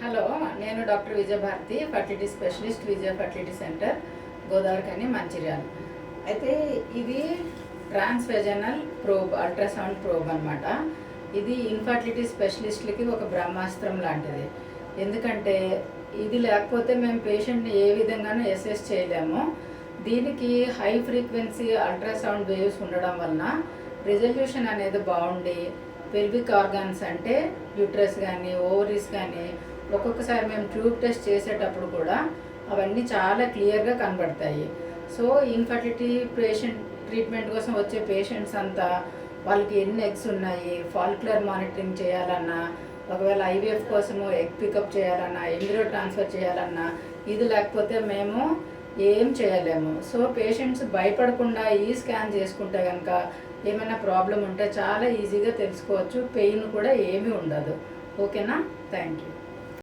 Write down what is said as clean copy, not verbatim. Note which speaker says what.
Speaker 1: Hello, నేను doctor Vijayabharathi, fertility specialist, విజయ fertility centre, Godavarikhani, Mancherial. అయితే ఇది ట్రాన్స్వెజనల్ ప్రోబ్, అల్ట్రాసౌండ్ ప్రోబ్ అనమాట. ఇది ఇన్ఫర్టిలిటీ స్పెషలిస్ట్లకి ఒక బ్రహ్మాస్త్రం లాంటిది. ఎందుకంటే ఇది లేకపోతే మేము పేషెంట్ని ఏ విధంగానూ అసెస్ చేయలేము. దీనికి హై ఫ్రీక్వెన్సీ అల్ట్రాసౌండ్ వేవ్స్ ఉండడం వలన రిజల్యూషన్ అనేది బాగుండి పెల్విక్ ఆర్గాన్స్ అంటే యూట్రస్ కానీ ఓవరీస్ కానీ ఒక్కొక్కసారి మేము ట్యూబ్ టెస్ట్ చేసేటప్పుడు కూడా అవన్నీ చాలా క్లియర్గా కనబడతాయి. సో ఇన్ఫర్టిలిటీ ట్రీట్మెంట్ కోసం వచ్చే పేషెంట్స్ అంతా వాళ్ళకి ఎన్ని ఎగ్స్ ఉన్నాయి, ఫాలిక్యులర్ మానిటరింగ్ చేయాలన్నా, ఒకవేళ ఐవీఎఫ్ కోసము ఎగ్ పికప్ చేయాలన్నా, ఎంబ్రియో ట్రాన్స్ఫర్ చేయాలన్నా ఇది లేకపోతే మేము ఏం చేయలేము. సో పేషెంట్స్ భయపడకుండా ఈ స్కాన్ చేసుకుంటే కనుక ఏమైనా ప్రాబ్లం ఉంటే చాలా ఈజీగా తెలుసుకోవచ్చు. పెయిన్ కూడా ఏమీ ఉండదు. ఓకేనా? Thank you.